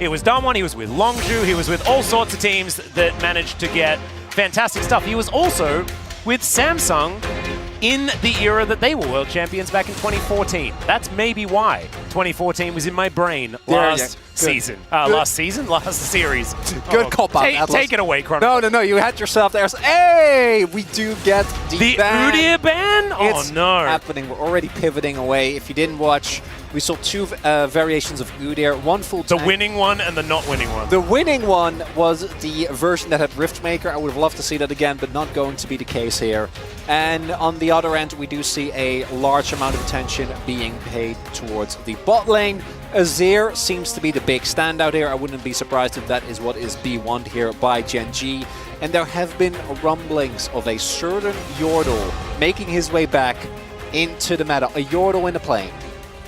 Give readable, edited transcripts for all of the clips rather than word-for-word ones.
He was Damwon, he was with Longzhu, he was with all sorts of teams that managed to get fantastic stuff. He was also with Samsung in the era that they were world champions back in 2014. That's maybe why 2014 was in my brain last season. Last series. Good cop-out. Take it away, Chronicle. No, you had yourself there. Hey, we do get the ban. Udyr ban? It's no. happening. We're already pivoting away. If you didn't watch, we saw two variations of Udyr. One full tank. The winning one and the not winning one. The winning one was the version that had Riftmaker. I would have loved to see that again, but not going to be the case here. And on the other end, we do see a large amount of attention being paid towards the bot lane. Azir seems to be the big standout here. I wouldn't be surprised if that is what is B1'd here by Gen G. And there have been rumblings of a certain Yordle making his way back into the meta. A Yordle in the plane.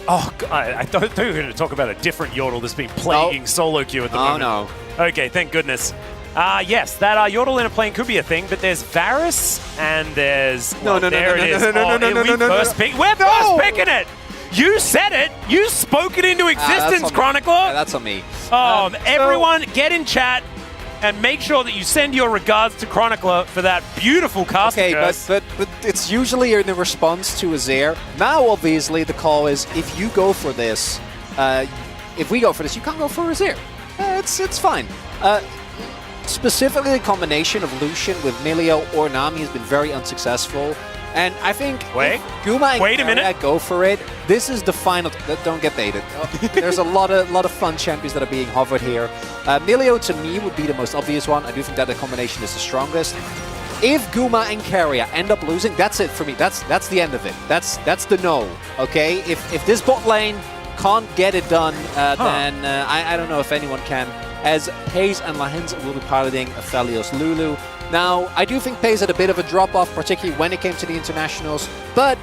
Oh, God, I thought you were going to talk about a different Yordle that's been plaguing solo queue at the moment. Oh, no. Okay, thank goodness. Yes, that Yordle in a plane could be a thing, but there's Varus and there's... Well, No. We're first picking it! You said it! You spoke it into existence, Chronicler! That's on me. Everyone, get in chat and make sure that you send your regards to Chronicler for that beautiful cast. Okay, but it's usually in the response to Azir. Now, obviously, the call is if you go for this, if we go for this, you can't go for Azir. It's fine. Specifically, the combination of Lucian with Milio or Nami has been very unsuccessful. And I think Guma and Keria go for it. This is the final. Don't get baited. There's a lot of fun champions that are being hovered here. Milio to me would be the most obvious one. I do think that the combination is the strongest. If Guma and Keria end up losing, that's it for me. That's the end of it. That's the no. Okay. If this bot lane can't get it done, then I don't know if anyone can. As Paze and Lahens will be piloting Aphelios Lulu. Now, I do think Paze had a bit of a drop-off, particularly when it came to the internationals, but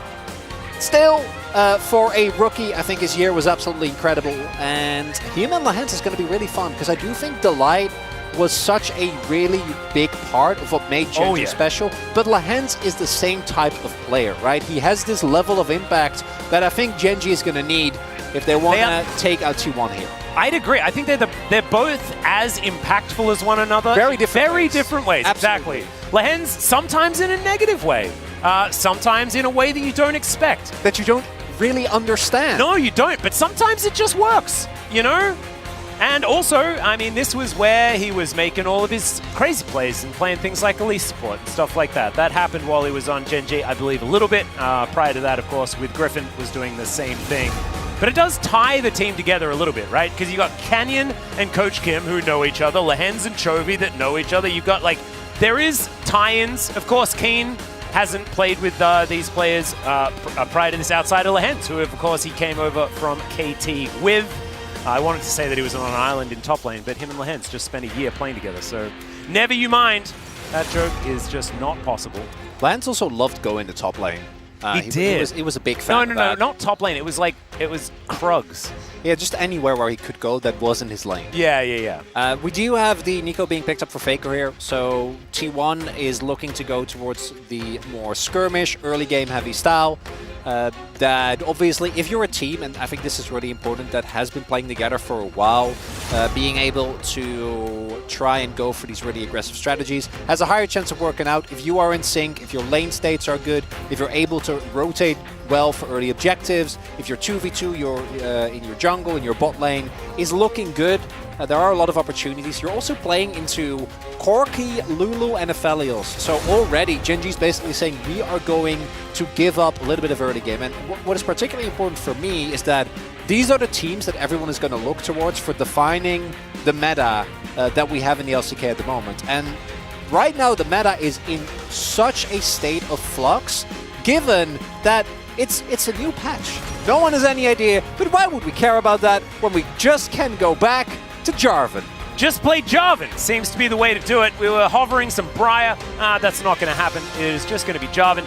still, for a rookie, I think his year was absolutely incredible, and him and Lahens is going to be really fun, because I do think Delight was such a really big part of what made Gen.G special, but Lahens is the same type of player, right? He has this level of impact that I think Gen.G is going to need if they want to take out T1 here. I'd agree. I think they're both as impactful as one another. Very different ways. Absolutely. Exactly. Lahens, sometimes in a negative way. Sometimes in a way that you don't expect. That you don't really understand. No, you don't. But sometimes it just works, you know? And also, I mean, this was where he was making all of his crazy plays and playing things like Elise support and stuff like that. That happened while he was on Gen.G, I believe, a little bit. Prior to that, of course, with Griffin, was doing the same thing. But it does tie the team together a little bit, right? Because you got Canyon and Coach Kim who know each other, Lahens and Chovy that know each other. You've got, like, there is tie-ins. Of course, Keen hasn't played with these players prior to this outside of Lahens, who, of course, he came over from KT with. I wanted to say that he was on an island in top lane, but him and Lahens just spent a year playing together. So never you mind. That joke is just not possible. Lahens also loved going to top lane. He did. He was a big fan. No, not top lane. It was Krugs. Yeah, just anywhere where he could go that wasn't his lane. Yeah. We do have the Nico being picked up for Faker here, so T1 is looking to go towards the more skirmish, early game heavy style. That obviously, if you're a team, and I think this is really important, that has been playing together for a while, being able to try and go for these really aggressive strategies has a higher chance of working out if you are in sync, if your lane states are good, if you're able to rotate well for early objectives, if you're 2v2, you're in your jungle, in your bot lane, is looking good. There are a lot of opportunities. You're also playing into Corki, Lulu, and Aphelios. So already, Gen.G's basically saying we are going to give up a little bit of early game. And what is particularly important for me is that these are the teams that everyone is going to look towards for defining the meta that we have in the LCK at the moment. And right now, the meta is in such a state of flux, given that it's a new patch. No one has any idea, but why would we care about that when we just can go back to Jarvan? Just play Jarvan seems to be the way to do it. We were hovering some Briar. That's not going to happen. It is just going to be Jarvan.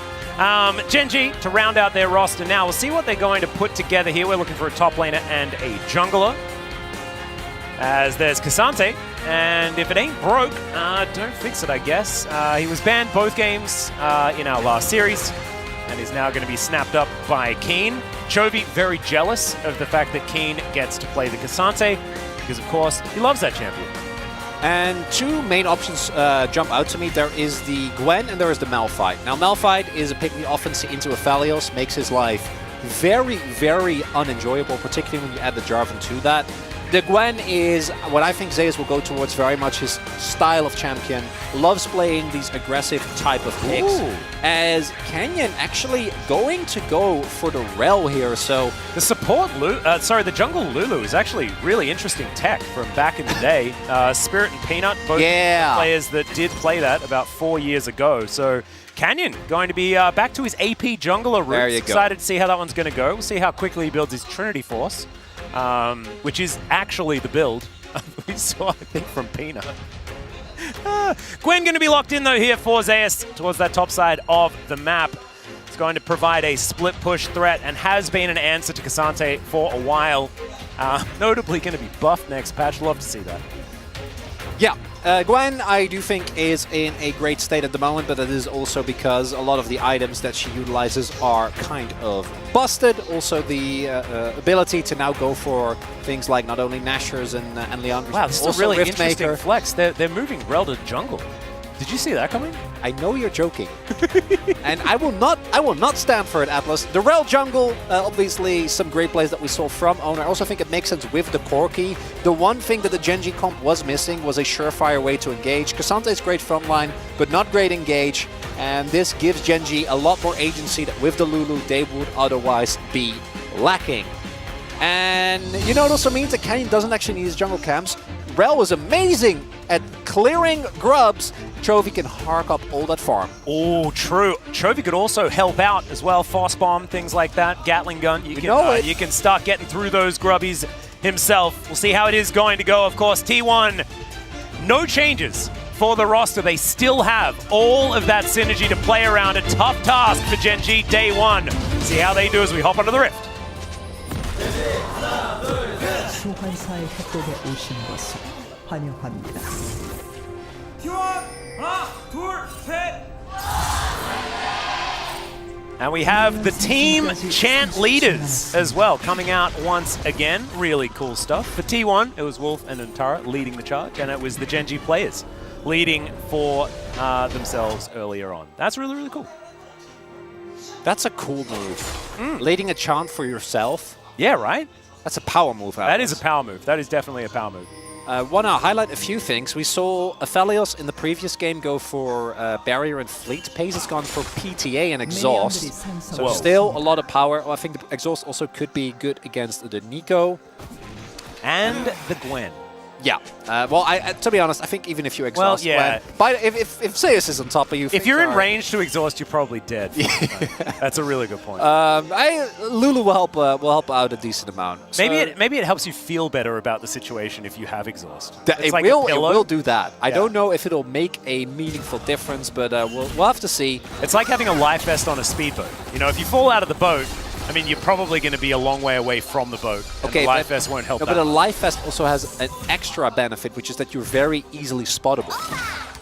Gen.G to round out their roster now. We'll see what they're going to put together here. We're looking for a top laner and a jungler. As there's Cassante. And if it ain't broke, don't fix it, I guess. He was banned both games in our last series. And is now going to be snapped up by Keen. Chovy very jealous of the fact that Keen gets to play the Cassante. because, of course, he loves that champion. And two main options jump out to me. There is the Gwen and there is the Malphite. Now, Malphite is a pick we often see into Aphelios, makes his life very, very unenjoyable, particularly when you add the Jarvan to that. The Gwen is what I think Zeus will go towards, very much his style of champion. Loves playing these aggressive type of picks. Ooh. As Kenyan actually going to go for the Rel here, so... The support, the jungle Lulu is actually really interesting tech from back in the day. Spirit and Peanut, both players that did play that about 4 years ago. So Canyon going to be back to his AP jungler roots. There you go. Excited to see how that one's going to go. We'll see how quickly he builds his Trinity Force. Which is actually the build we saw, I think, from Peanut. Gwen going to be locked in, though, here for Zeus towards that top side of the map. It's going to provide a split push threat and has been an answer to K'Sante for a while. Notably going to be buffed next patch. Love to see that. Yeah, Gwen, I do think, is in a great state at the moment, but that is also because a lot of the items that she utilizes are kind of busted. Also, the ability to now go for things like not only Nashers and Leandros, wow, this is a really interesting flex. They're moving Rel to jungle. Did you see that coming? I know you're joking, and I will not stand for it, Atlas. The Rel jungle, obviously, some great plays that we saw from Oner. I also think it makes sense with the Corki. The one thing that the Genji comp was missing was a surefire way to engage. K'Sante is great frontline, but not great engage, and this gives Genji a lot more agency that with the Lulu they would otherwise be lacking. And you know, it also means that Canyon doesn't actually need his jungle camps. Rel was amazing at clearing grubs. Chovy can hark up all that farm. Oh, true. Chovy could also help out as well. Fast bomb, things like that. Gatling gun. You can start getting through those grubbies himself. We'll see how it is going to go. Of course, T1, no changes for the roster. They still have all of that synergy to play around. A tough task for Genji day one. See how they do as we hop onto the Rift. 소환사의 협곡에 오신 것을 환영합니다. And we have the team chant leaders as well coming out once again. Really cool stuff. For T1, it was Wolf and Antara leading the charge, and it was the Genji players leading for themselves earlier on. That's really, really cool. That's a cool move. Leading a chant for yourself. Yeah, right? That's a power move. That is a power move. That is definitely a power move. Want to highlight a few things. We saw Aphelios in the previous game go for Barrier and Fleet. Pace has gone for PTA and Exhaust. So still a lot of power. Well, I think the Exhaust also could be good against the Nico. And the Gwen. Yeah. Well, to be honest, I think even if you exhaust Gwen, if Zeus is on top of you... If you're in range to exhaust, you're probably dead. That's a really good point. Lulu will help out a decent amount. So maybe it helps you feel better about the situation if you have exhaust. It will do that. I don't know if it'll make a meaningful difference, but we'll have to see. It's like having a life vest on a speedboat. You know, if you fall out of the boat, I mean, you're probably going to be a long way away from the boat. Okay, the life vest won't help that. But a life vest also has an extra benefit, which is that you're very easily spottable.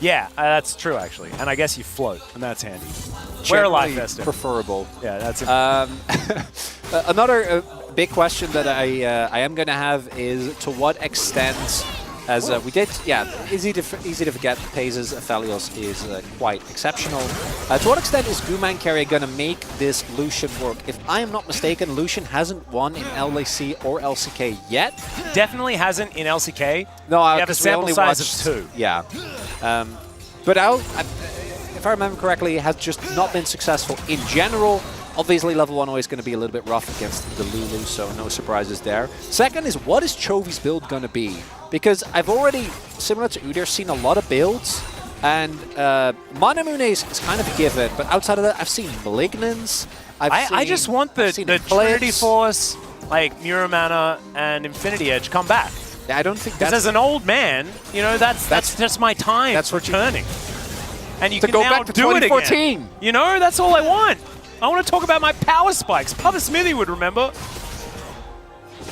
Yeah, that's true, actually. And I guess you float, and that's handy. Wear a life vest. Preferable. Yeah, that's another big question that I am going to have is to what extent, as we did, easy to forget, Paze's Aphelios is quite exceptional. To what extent is Gumayusi Keria going to make this Lucian work? If I am not mistaken, Lucian hasn't won in LAC or LCK yet. Definitely hasn't in LCK. No, we have a sample size of 2. Yeah. But if I remember correctly, it has just not been successful in general. Obviously, level 1 always going to be a little bit rough against the Lulu, so no surprises there. Second is, what is Chovy's build going to be? Because I've already, similar to Udyr, seen a lot of builds, and Manamune is kind of a given, but outside of that, I've seen Malignance. I just want the Trinity Force, like Muramana and Infinity Edge come back. Yeah, I don't think that's... As an old man, you know, that's just my time for turning. And you can go now back to do 2014. It again. You know, that's all I want. I want to talk about my power spikes. Papa Smithy would remember.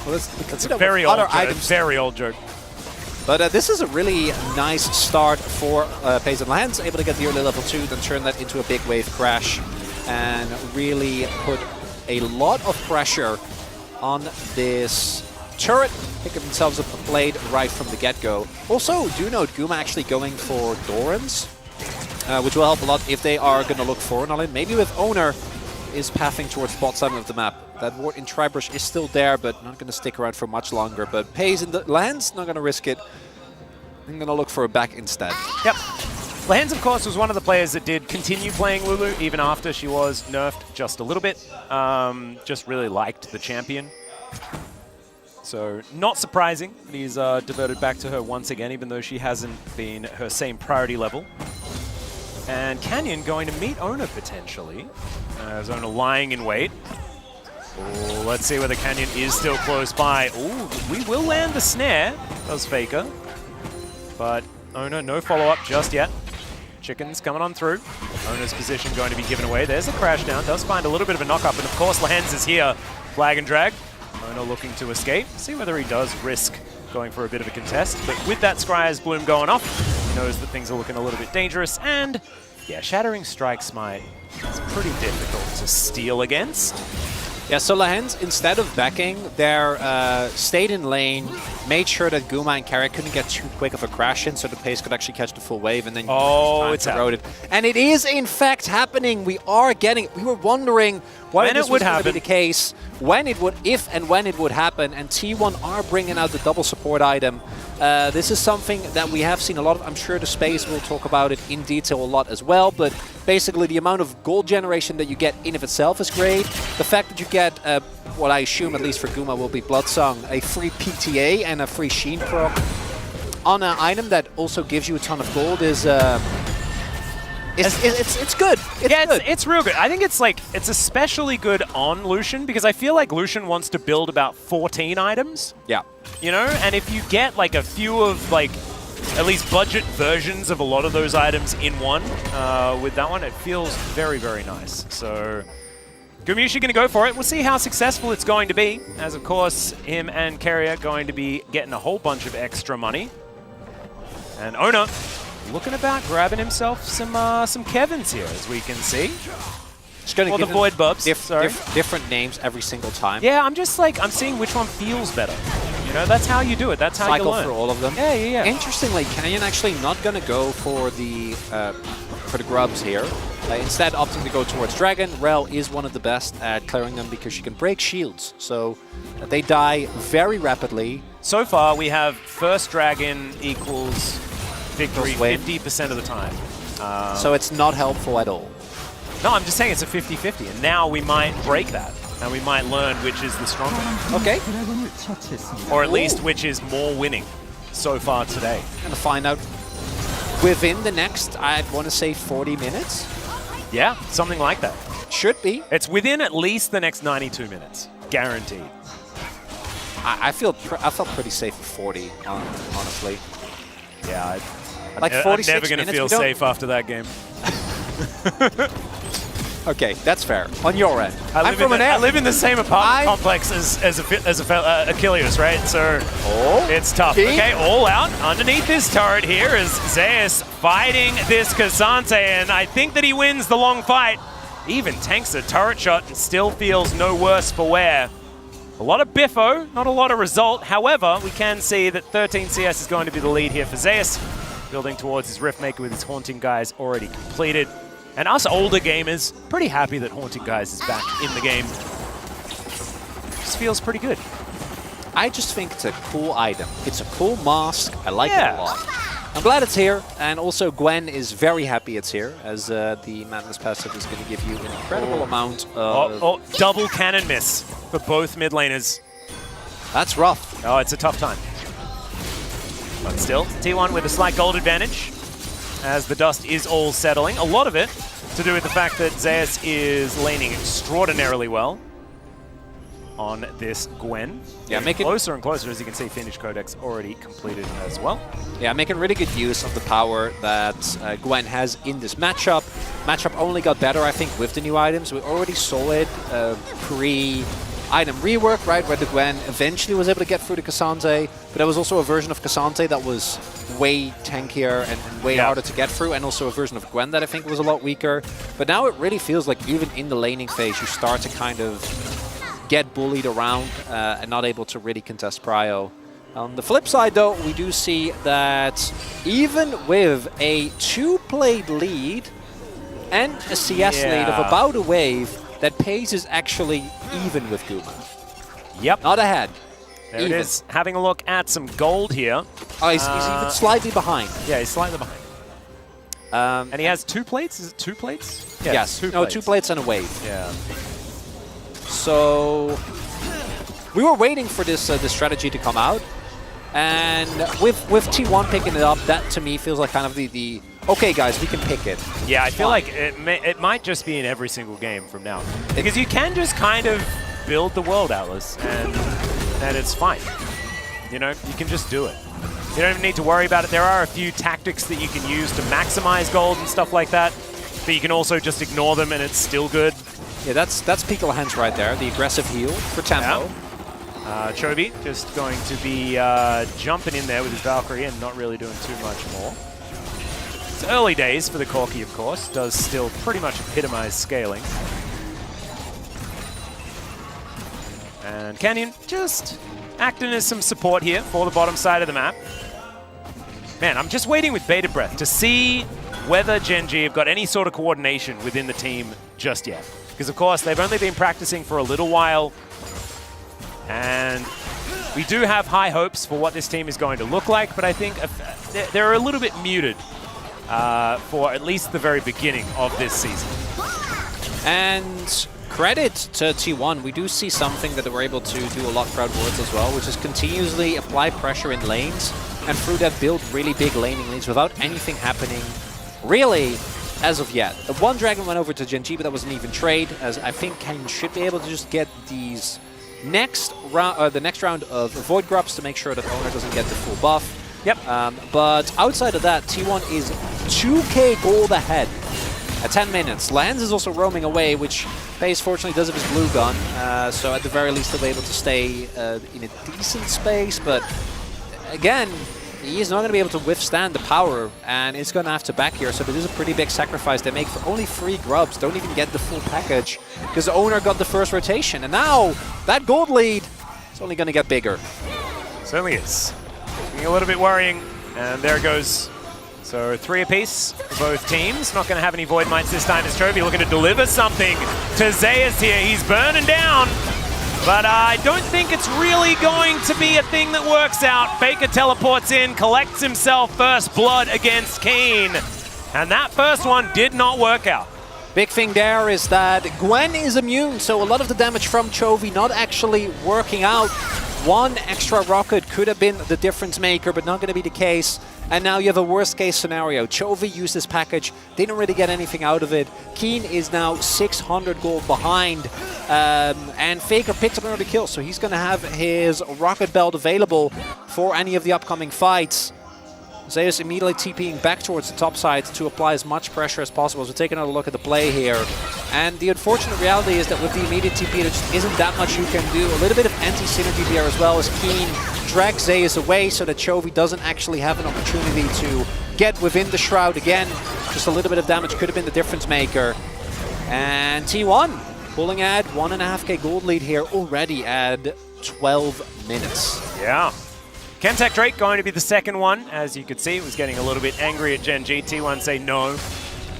Well, that's a very old joke. Very old joke. But this is a really nice start for Paze and Lands, able to get the early level 2, then turn that into a big wave crash, and really put a lot of pressure on this turret, picking themselves up a blade right from the get-go. Also, do note Guma actually going for Dorans, which will help a lot if they are going to look for an island. Maybe with Oner is pathing towards the bot side of the map. That ward in Tribrush is still there, but not going to stick around for much longer. But Pays in the lands, not going to risk it. I'm going to look for a back instead. Yep. Lehens, of course, was one of the players that did continue playing Lulu even after she was nerfed just a little bit. Just really liked the champion. So not surprising that he's diverted back to her once again, even though she hasn't been her same priority level. And Canyon going to meet Oner potentially. As Oner lying in wait. Ooh, let's see whether Canyon is still close by. Ooh, we will land the snare, does Faker. But Oner, no follow-up just yet. Chickens coming on through. Oner's position going to be given away. There's a crash down. Does find a little bit of a knock-up. And of course, Lehens is here. Flag and drag. Oner looking to escape. See whether he does risk going for a bit of a contest. But with that Scryer's Bloom going off, he knows that things are looking a little bit dangerous. And yeah, Shattering Strike Smite is pretty difficult to steal against. Yeah, so Lehens, instead of backing, they stayed in lane, made sure that Guma and Keria couldn't get too quick of a crash in, so the Pace could actually catch the full wave, and then it's eroded. And it is in fact happening. We are getting. We were wondering why this was going to be the case, when it would, if and when it would happen. And T1 are bringing out the double support item. This is something that we have seen a lot of. I'm sure the space will talk about it in detail a lot as well, but basically the amount of gold generation that you get in of itself is great. The fact that you get, what I assume at least for Guma will be Bloodsong, a free PTA and a free Sheen proc on an item that also gives you a ton of gold is it's good. It's real good. I think it's especially good on Lucian because I feel like Lucian wants to build about 14 items. Yeah. You know, and if you get like a few of like at least budget versions of a lot of those items in one, with that one, it feels very, very nice. So Gumayusi going to go for it. We'll see how successful it's going to be, as of course him and Keria going to be getting a whole bunch of extra money. And Oner looking about grabbing himself some Kevins here, as we can see. Just gonna or the Void Bubs. Different names every single time. Yeah, I'm just like, I'm seeing which one feels better. You know, that's how you do it. That's how you learn. Cycle for all of them. Yeah. Interestingly, Canyon actually not going to go for the grubs here. Instead, opting to go towards Dragon. Rel is one of the best at clearing them because she can break shields. So they die very rapidly. So far, we have first Dragon equals victory 50% of the time. So it's not helpful at all. No, I'm just saying it's a 50-50, and now we might break that. And we might learn which is the stronger. Okay. Or at least which is more winning so far today. Gonna find out within the next, I'd want to say 40 minutes. Yeah, something like that. Should be. It's within at least the next 92 minutes. Guaranteed. I felt pretty safe at 40, honestly. Yeah, like I'm 46 never going to feel safe after that game. Okay, that's fair. On your end. I live in the same apartment complex as Achilles, right? So it's tough. Okay, all out. Underneath this turret here is Zeus fighting this Cassante, and I think that he wins the long fight. Even tanks a turret shot and still feels no worse for wear. A lot of biffo, not a lot of result. However, we can see that 13 CS is going to be the lead here for Zeus, building towards his Riftmaker with his Haunting Guys already completed. And us older gamers, pretty happy that Haunting Guys is back in the game. Just feels pretty good. I just think it's a cool item. It's a cool mask. I like it a lot. I'm glad it's here. And also Gwen is very happy it's here, as the Madness passive is going to give you an incredible amount of... double cannon miss for both mid laners. That's rough. Oh, it's a tough time. But still, T1 with a slight gold advantage, as the dust is all settling. A lot of it to do with the fact that Zeus is laning extraordinarily well on this Gwen. Yeah, making closer and closer, as you can see, Finish Codex already completed as well. Yeah, making really good use of the power that Gwen has in this matchup. Matchup only got better, I think, with the new items. We already saw it pre-item rework, right, where the Gwen eventually was able to get through the Cassante, but there was also a version of Cassante that was way tankier and way harder to get through, and also a version of Gwen that I think was a lot weaker. But now it really feels like even in the laning phase, you start to kind of get bullied around and not able to really contest prio. On the flip side, though, we do see that even with a 2-played lead and a CS lead of about a wave, that pace is actually even with Guma. Yep. Not ahead. There it is. Having a look at some gold here. Oh, he's even slightly behind. Yeah, he's slightly behind. And he has 2 plates? Is it 2 plates? Yeah, yes. 2 plates. 2 plates and a wave. Yeah. So we were waiting for this strategy to come out. And with T1 picking it up, that to me feels like kind of the okay, guys, we can pick it. Yeah, I feel like it might just be in every single game from now. Because you can just kind of build the world, Atlas, and it's fine. You know, you can just do it. You don't even need to worry about it. There are a few tactics that you can use to maximize gold and stuff like that, but you can also just ignore them and it's still good. Yeah, that's Pico Hands right there, the aggressive heal for tempo. Yeah. Chovy just going to be jumping in there with his Valkyrie and not really doing too much more. It's early days for the Corki, of course. Does still pretty much epitomize scaling. And Canyon just acting as some support here for the bottom side of the map. Man, I'm just waiting with bated breath to see whether Gen G have got any sort of coordination within the team just yet. Because, of course, they've only been practicing for a little while. And we do have high hopes for what this team is going to look like, but I think they're a little bit muted for at least the very beginning of this season. And credit to T1, we do see something that they were able to do a lot throughout Worlds as well, which is continuously apply pressure in lanes, and through that build really big laning leads without anything happening, really, as of yet. The one Dragon went over to Gen G, but that wasn't even trade, as I think Canyon should be able to just get these next round, the next round of Void Grubs to make sure that Oner doesn't get the full buff. Yep. But outside of that, T1 is 2k gold ahead at 10 minutes. Lens is also roaming away, which FaZe fortunately does have his blue gun, so at the very least they'll be able to stay in a decent space, but again, he is not going to be able to withstand the power, and it's going to have to back here, so this is a pretty big sacrifice they make for only 3 grubs. Don't even get the full package, because Oner got the first rotation, and now that gold lead is only going to get bigger. Certainly is. Being a little bit worrying, and there it goes. So 3 apiece for both teams. Not going to have any Void Mites this time as Chovy looking to deliver something to Zeus here. He's burning down. But I don't think it's really going to be a thing that works out. Faker teleports in, collects himself first blood against Keen. And that first one did not work out. Big thing there is that Gwen is immune, so a lot of the damage from Chovy not actually working out. One extra rocket could have been the difference maker, but not going to be the case. And now you have a worst case scenario. Chovy used this package, didn't really get anything out of it. Keen is now 600 gold behind. And Faker picked up another kill, so he's going to have his rocket belt available for any of the upcoming fights. Zeus immediately TPing back towards the top side to apply as much pressure as possible. So take another look at the play here. And the unfortunate reality is that with the immediate TP, there just isn't that much you can do. A little bit of anti-synergy here as well as Keen drags Zeus away so that Chovy doesn't actually have an opportunity to get within the Shroud again. Just a little bit of damage could have been the difference maker. And T1 pulling at 1.5k gold lead here already at 12 minutes. Yeah. Chemtech Drake going to be the second one. As you could see, it was getting a little bit angry at Gen G. T1 say no,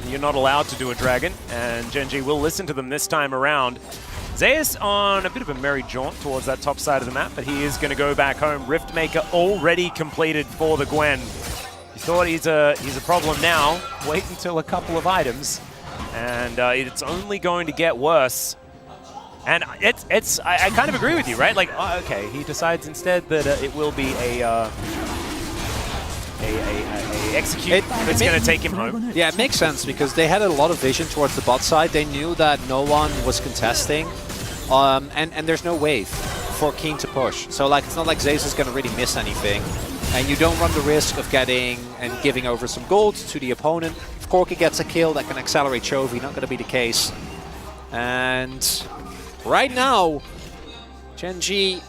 you're not allowed to do a dragon. And Gen G will listen to them this time around. Zeus on a bit of a merry jaunt towards that top side of the map, but he is going to go back home. Riftmaker already completed for the Gwen. You thought he's a problem now. Wait until a couple of items, and it's only going to get worse. And I kind of agree with you, right? Like, oh, okay, he decides instead that it will be a execute that's going to take him home. Yeah, it makes sense because they had a lot of vision towards the bot side. They knew that no one was contesting, and there's no wave for Keen to push. So like, it's not like Zeus is going to really miss anything, and you don't run the risk of getting and giving over some gold to the opponent. If Corki gets a kill, that can accelerate Chovy. Not going to be the case. And right now, Gen G,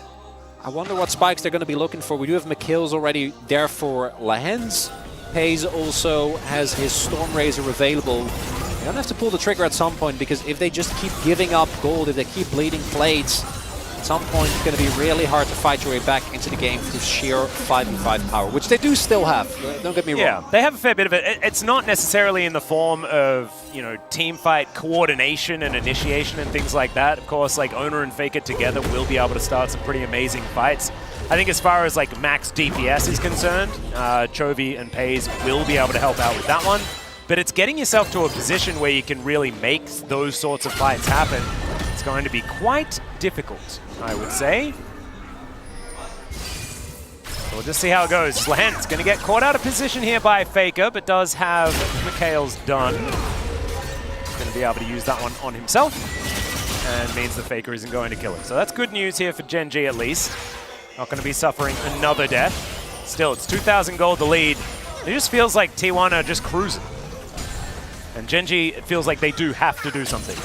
I wonder what spikes they're going to be looking for. We do have McKills already there for Lahens. Pays also has his Storm Razor available. They're going to have to pull the trigger at some point because if they just keep giving up gold, if they keep bleeding plates, At some point, it's going to be really hard to fight your way back into the game through sheer 5v5 power, which they do still have. Don't get me wrong. Yeah, they have a fair bit of it. It's not necessarily in the form of, you know, team fight coordination and initiation and things like that. Of course, like Oner and Faker together will be able to start some pretty amazing fights. I think as far as like max DPS is concerned, Chovy and Pays will be able to help out with that one. But it's getting yourself to a position where you can really make those sorts of fights happen. It's going to be quite difficult, I would say. So we'll just see how it goes. Slant's going to get caught out of position here by Faker, but does have Mikhail's done. He's going to be able to use that one on himself, and means the Faker isn't going to kill him. So that's good news here for Gen G at least. Not going to be suffering another death. Still, it's 2,000 gold the lead. It just feels like T1 are just cruising. And Gen G, it feels like they do have to do something.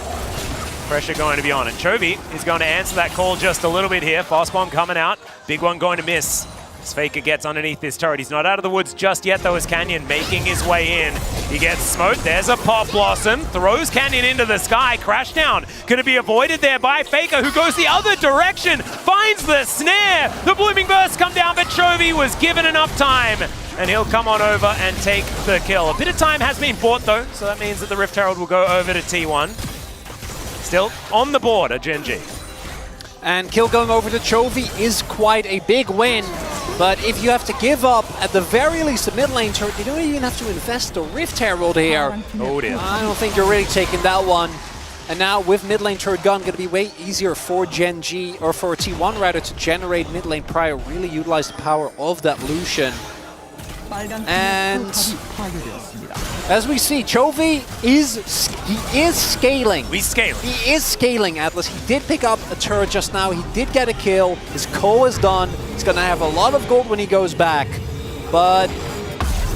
Pressure going to be on, and Chovy is going to answer that call just a little bit here. Fast bomb coming out, big one going to miss. As Faker gets underneath this turret, he's not out of the woods just yet though, as Canyon making his way in. He gets smoked, there's a Pop Blossom, throws Canyon into the sky, crash down. Going to be avoided there by Faker, who goes the other direction, finds the snare. The Blooming Burst come down, but Chovy was given enough time, and he'll come on over and take the kill. A bit of time has been bought though, so that means that the Rift Herald will go over to T1. Still on the board at Gen G. And kill going over to Chovy is quite a big win. But if you have to give up, at the very least, the mid lane turret, you don't even have to invest the Rift Herald here. Oh dear. I don't think you're really taking that one. And now with mid lane turret gun, going to be way easier for Gen G, or for T1 rather, to generate mid lane prior, really utilize the power of that Lucian. And as we see, Chovy is scaling. He's scaling. He is scaling, Atlas. He did pick up a turret just now. He did get a kill. His co is done. He's going to have a lot of gold when he goes back. But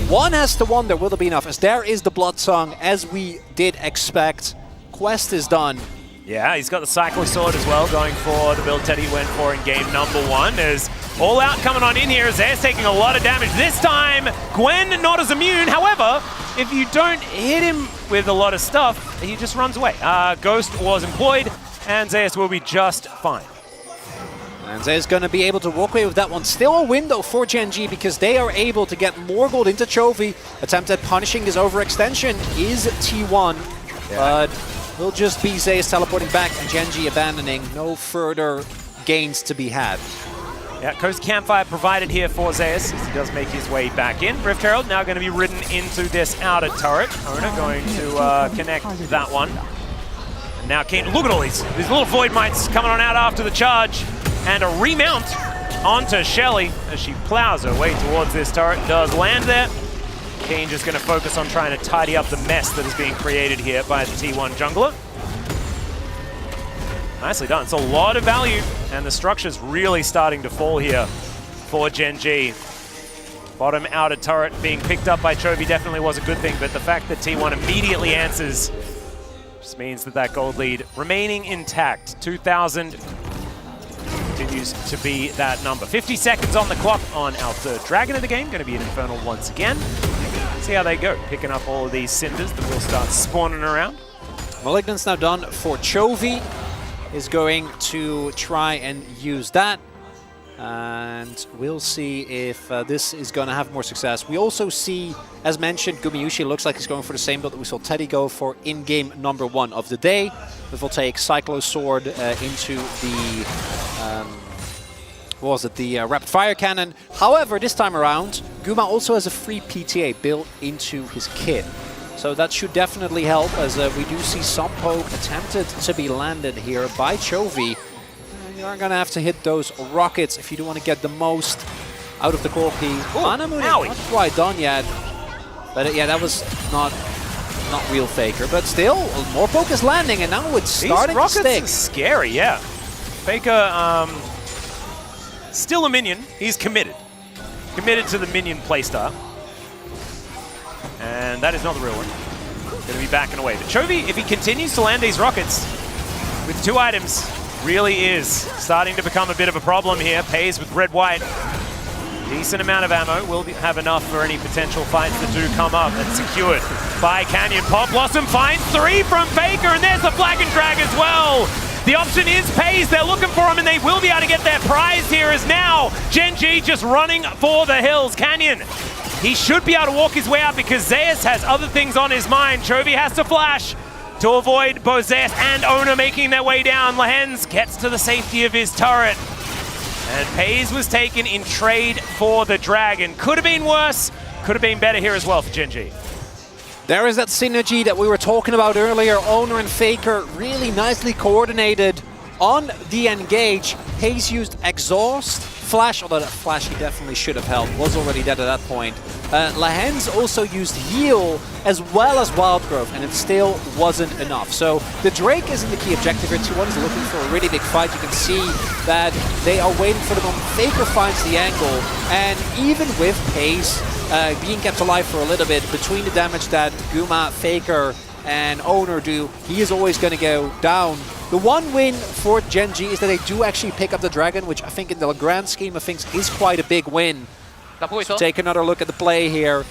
one has to wonder, will there be enough? As there is the Blood Song, as we did expect. Quest is done. Yeah, he's got the Cyclo Sword as well, going for the build Teddy went for in game number 1. There's All Out coming on in here. Zeus taking a lot of damage. This time, Gwen not as immune. However, if you don't hit him with a lot of stuff, he just runs away. Ghost was employed, and Zeus will be just fine. And Zeus going to be able to walk away with that one. Still a window for Gen G because they are able to get more gold into Chovy. Attempt at punishing his overextension is T1, but will just be Zeus teleporting back and Gen G abandoning. No further gains to be had. Yeah, Coast Campfire provided here for Zeus as he does make his way back in. Rift Herald now going to be ridden into this outer turret. Oner going to connect that one. And now Kane, look at all these little Void Mites coming on out after the charge. And a remount onto Shelly as she plows her way towards this turret. Does land there. Kane just going to focus on trying to tidy up the mess that is being created here by the T1 jungler. Nicely done. It's a lot of value, and the structure's really starting to fall here for Gen G. Bottom outer turret being picked up by Chovy definitely was a good thing, but the fact that T1 immediately answers just means that that gold lead remaining intact. 2,000 continues to be that number. 50 seconds on the clock on our third dragon of the game. Going to be an Infernal once again. See how they go, picking up all of these cinders that will start spawning around. Malignant's now done for Chovy. Is going to try and use that. And we'll see if this is going to have more success. We also see, as mentioned, Gumayusi looks like he's going for the same build that we saw Teddy go for in game number 1 of the day. But we'll take Cyclo Sword into the, what was it, the Rapid Fire Cannon. However, this time around, Guma also has a free PTA built into his kit. So that should definitely help, as we do see some poke attempted to be landed here by Chovy. You are going to have to hit those rockets if you do want to get the most out of the Corki. Manamune not quite done yet. But yeah, that was not real Faker. But still, more poke is landing, and now it's starting to stick. These rockets are scary, yeah. Faker, still a minion. He's committed. Committed to the minion playstyle. And that is not the real one. Going to be backing away. But Chovy, if he continues to land these rockets with 2 items, really is starting to become a bit of a problem here. Pays with red-white. Decent amount of ammo. Will have enough for any potential fights that do come up. And secured by Canyon. Pop Blossom finds 3 from Faker, and there's the Flag and Drag as well. The option is Pays. They're looking for him, and they will be able to get their prize here as now Gen G just running for the hills. Canyon, he should be able to walk his way out because Zeus has other things on his mind. Chovy has to flash to avoid both Zeus and Oner making their way down. Lehens gets to the safety of his turret. And Pays was taken in trade for the Dragon. Could have been worse, could have been better here as well for Gen G. There is that synergy that we were talking about earlier. Oner and Faker really nicely coordinated on the engage. Hayes used Exhaust, Flash, although that Flash he definitely should have held, was already dead at that point. Lehens also used Heal as well as Wild Growth, and it still wasn't enough. So the Drake isn't the key objective here. T1 is looking for a really big fight. You can see that they are waiting for the moment Faker finds the angle, and even with Pace being kept alive for a little bit, between the damage that Guma, Faker, and Oner do, he is always going to go down. The one win for Gen G is that they do actually pick up the Dragon, which I think in the grand scheme of things is quite a big win. So take another look at the play here.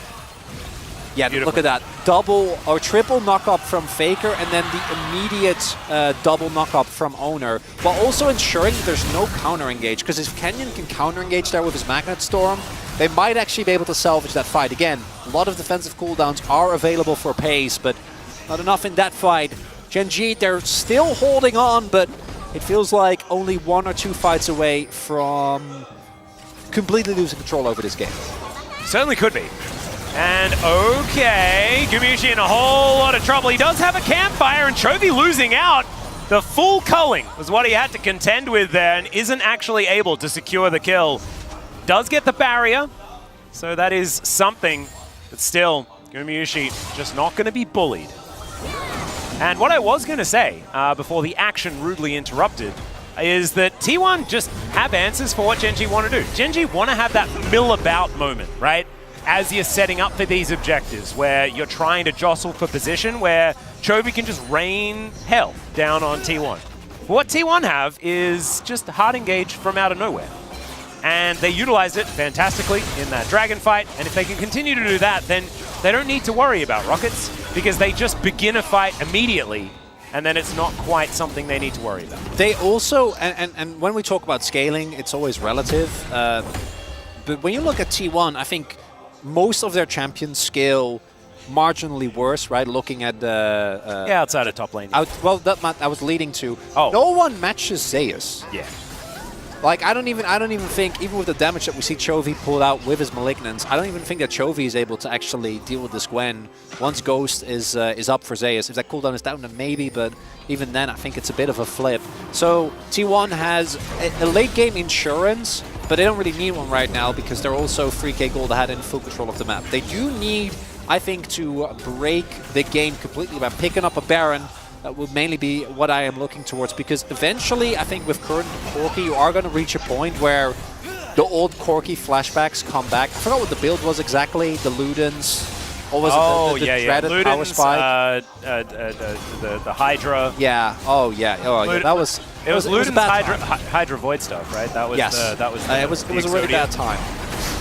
Yeah, look at that. Double or triple knock-up from Faker, and then the immediate double knock-up from Oner, while also ensuring that there's no counter-engage, because if Canyon can counter-engage there with his Magnet Storm, they might actually be able to salvage that fight. Again, a lot of defensive cooldowns are available for Pace, but not enough in that fight. Gen G, they're still holding on, but it feels like only 1 or 2 fights away from completely losing control over this game. Certainly could be. And okay, Gumayusi in a whole lot of trouble. He does have a campfire, and Chovy losing out. The full culling was what he had to contend with there, and isn't actually able to secure the kill. Does get the barrier, so that is something, but still, Gumayusi just not going to be bullied. And what I was going to say before the action rudely interrupted is that T1 just have answers for what Gen G want to do. Gen G want to have that mill about moment, right? As you're setting up for these objectives, where you're trying to jostle for position, where Chovy can just rain hell down on T1. What T1 have is just hard engage from out of nowhere. And they utilized it fantastically in that Dragon fight, and if they can continue to do that, then they don't need to worry about Rockets, because they just begin a fight immediately, and then it's not quite something they need to worry about. They also, and when we talk about scaling, it's always relative, but when you look at T1, I think most of their champions scale marginally worse, right? Looking at the... yeah, outside of top lane. Well, that I was leading to. Oh. No one matches Zeus. Yeah. Like, I don't even think, even with the damage that we see Chovy pull out with his Malignance, I don't even think that Chovy is able to actually deal with this Gwen once Ghost is up for Zeus. If that cooldown is down, then maybe, but even then, I think it's a bit of a flip. So, T1 has a late-game insurance, but they don't really need one right now because they're also 3k gold ahead and full control of the map. They do need, I think, to break the game completely by picking up a Baron. That would mainly be what I am looking towards, because eventually, I think with current Corki, you are going to reach a point where the old Corki flashbacks come back. I forgot what the build was exactly, the Ludens, or was it the dreaded Ludens, Power Spike? The Hydra. Yeah, that was... It was Ludens Hydra Void stuff, right? That was yes. It was a really bad time.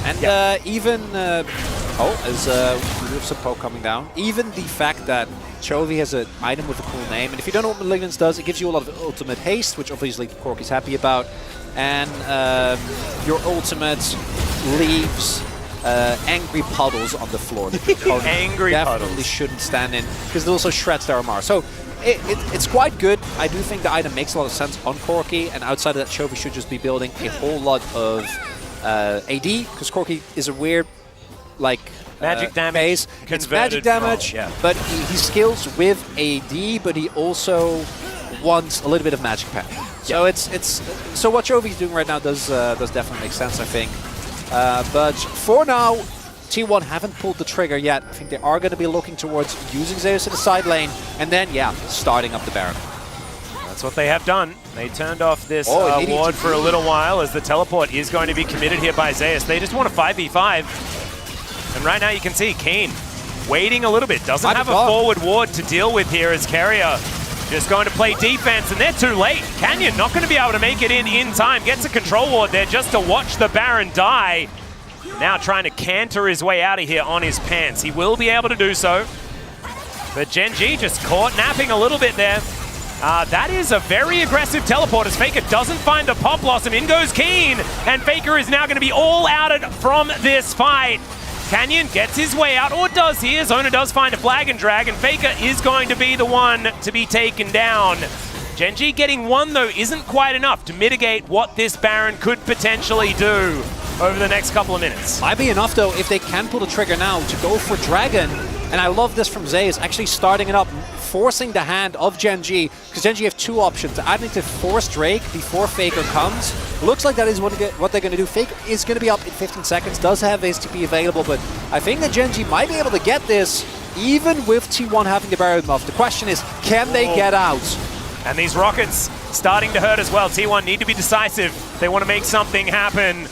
And even... as we have some poke coming down, even the fact that Chovy has an item with a cool name, and if you don't know what Malignance does, it gives you a lot of ultimate haste, which obviously Corki's happy about, and your ultimate leaves angry puddles on the floor. Angry definitely puddles. Shouldn't stand in, because it also shreds their armor. So it's quite good. I do think the item makes a lot of sense on Corki, and outside of that, Chovy should just be building a whole lot of AD, because Corki is a weird, like... magic damage. Phase. It's magic damage, but he skills with AD, but he also wants a little bit of magic pack. So so what Chovy's doing right now does definitely make sense, I think. But for now, T1 haven't pulled the trigger yet. I think they are going to be looking towards using Zeus in the side lane, and then starting up the Baron. That's what they have done. They turned off this ward for a little while, as the teleport is going to be committed here by Zeus. They just want a 5v5. And right now you can see Keen waiting a little bit. Doesn't have a forward ward to deal with here, as Keria just going to play defense, and they're too late. Canyon not going to be able to make it in time. Gets a control ward there just to watch the Baron die. Now trying to canter his way out of here on his pants. He will be able to do so. But Gen G just caught napping a little bit there. That is a very aggressive teleport as Faker doesn't find the Pop Blossom. In goes Keen, and Faker is now going to be all outed from this fight. Canyon gets his way out, or does he, as Oner does find a flag and drag, and Faker is going to be the one to be taken down. Gen.G getting one, though, isn't quite enough to mitigate what this Baron could potentially do over the next couple of minutes. Might be enough, though, if they can pull the trigger now to go for Dragon. And I love this from Zeus, actually starting it up, forcing the hand of Gen.G, because Gen.G have two options. Either to force Drake before Faker comes. Looks like that is what they're going to do. Faker is going to be up in 15 seconds, does have ASTP available, but I think that Gen.G might be able to get this, even with T1 having the Baron buff. The question is, can they get out? And these rockets starting to hurt as well. T1 need to be decisive. They want to make something happen.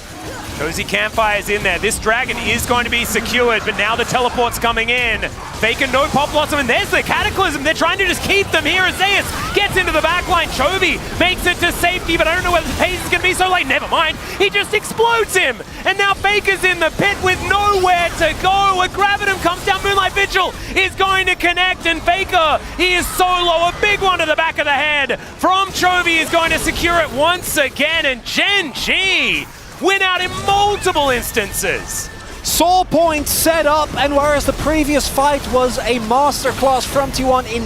Cozy Campfire is in there. This Dragon is going to be secured, but now the teleport's coming in. Faker, no Pop Blossom, and there's the Cataclysm. They're trying to just keep them here as Zeus gets into the backline. Chovy makes it to safety, but I don't know whether the pace is going to be so late. Never mind. He just explodes him. And now Faker's in the pit with nowhere to go. A Gravitum comes down. Moonlight Vigil is going to connect, and Faker, he is so low. A big one to the back of the head from Chovy is going to secure it once again, and Gen.G win out in multiple instances. Soul Point set up, and whereas the previous fight was a masterclass from T1 in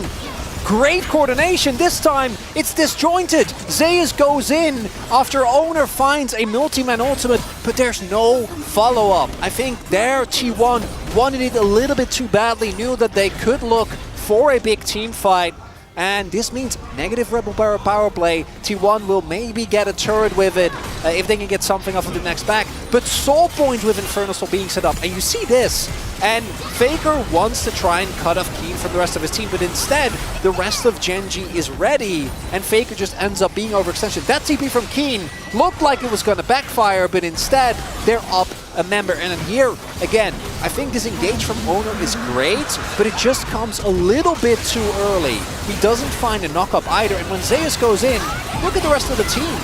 great coordination, this time it's disjointed. Zeus goes in after Oner finds a multi-man ultimate, but there's no follow-up. I think there T1 wanted it a little bit too badly, knew that they could look for a big team fight. And this means negative Rebel power play. T1 will maybe get a turret with it if they can get something off of the next back. But Soul Point with Infernal Soul being set up. And you see this. And Faker wants to try and cut off Keen from the rest of his team. But instead, the rest of Gen.G is ready. And Faker just ends up being overextension. That TP from Keen looked like it was going to backfire. But instead, they're up a member. And then here, again, I think this engage from Oner is great. But it just comes a little bit too early. He doesn't find a knock-up either. And when Zeus goes in, look at the rest of the team.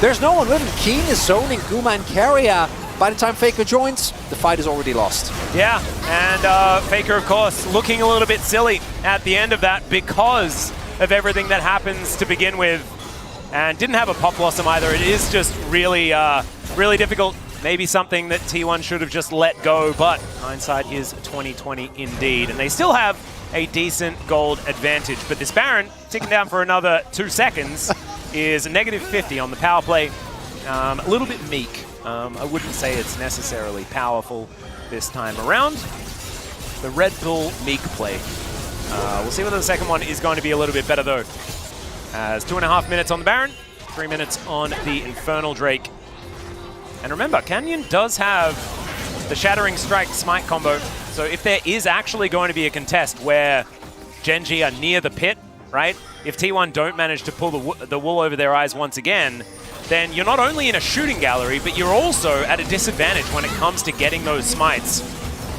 There's no one with him. Keen is zoning Guma and Keria. By the time Faker joins, the fight is already lost. Yeah, and Faker, of course, looking a little bit silly at the end of that because of everything that happens to begin with. And didn't have a Pop Blossom either. It is just really, really difficult. Maybe something that T1 should have just let go, but hindsight is 20/20 indeed. And they still have a decent gold advantage. But this Baron, ticking down for another 2 seconds, is a -50 on the power play. A little bit meek. I wouldn't say it's necessarily powerful this time around. The Red Bull meek play. We'll see whether the second one is going to be a little bit better though. As 2.5 minutes on the Baron, 3 minutes on the Infernal Drake. And remember, Canyon does have the Shattering Strike Smite combo. So if there is actually going to be a contest where Gen.G are near the pit, right? If T1 don't manage to pull the wool over their eyes once again, then you're not only in a shooting gallery, but you're also at a disadvantage when it comes to getting those smites.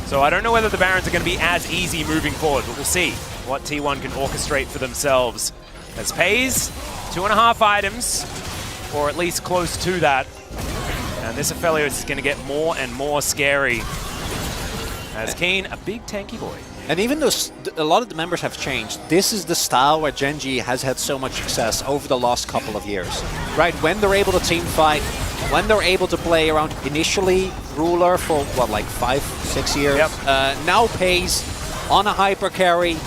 So I don't know whether the Barons are going to be as easy moving forward, but we'll see what T1 can orchestrate for themselves. As Pays, 2.5 items, or at least close to that. And this Aphelios is going to get more and more scary. As Keen, a big tanky boy. And even though a lot of the members have changed, this is the style where Gen.G has had so much success over the last couple of years. Right, when they're able to team fight, when they're able to play around initially Ruler for, what, like 5-6 years? Yep. Now Pays on a hyper carry.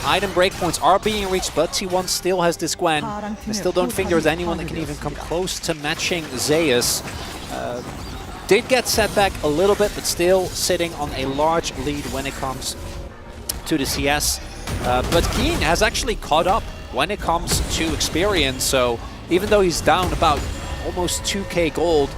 Item breakpoints are being reached, but T1 still has this Gwen. I still don't think there's anyone that can even come close to matching Zeus. Did get set back a little bit, but still sitting on a large lead when it comes to the CS. But Keen has actually caught up when it comes to experience, so even though he's down about almost 2k gold,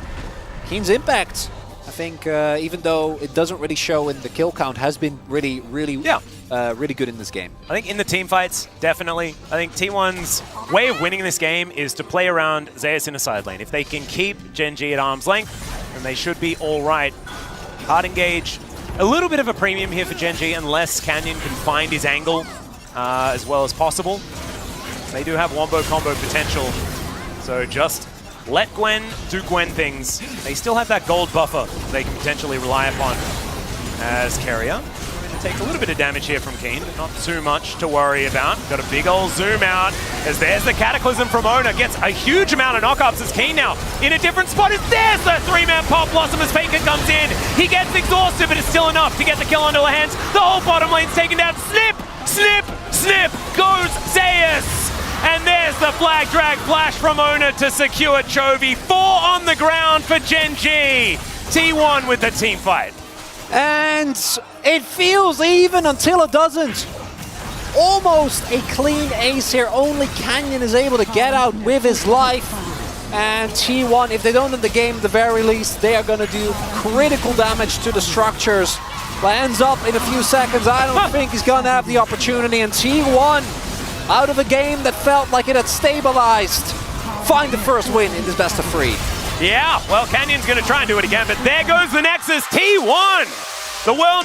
Keen's impact, I think, even though it doesn't really show in the kill count, has been really good in this game. I think in the team fights, definitely. I think T1's way of winning this game is to play around Zeus in a side lane. If they can keep Gen.G at arm's length, then they should be all right. Hard engage. A little bit of a premium here for Gen.G unless Canyon can find his angle as well as possible. They do have wombo combo potential, so just let Gwen do Gwen things. They still have that gold buffer they can potentially rely upon. As Keria into Take a little bit of damage here from Keen, but not too much to worry about. Got a big old zoom out as there's the Cataclysm from Oner. Gets a huge amount of knockups as Keen now in a different spot. As there's the three-man pop blossom as Faker comes in. He gets exhausted, but it's still enough to get the kill onto her hands. The whole bottom lane's taken down. Snip, snip, snip goes Zeus. And there's the flag drag flash from Oner to secure Chovy. 4 on the ground for Gen G. T1 with the team fight. And it feels even until it doesn't. Almost a clean ace here. Only Canyon is able to get out with his life. And T1, if they don't win the game at the very least, they are going to do critical damage to the structures. But ends up in a few seconds. I don't think he's going to have the opportunity. And T1, out of a game that felt like it had stabilized, find the first win in this best of 3. Yeah, well, Canyon's going to try and do it again, but there goes the Nexus. T1, the world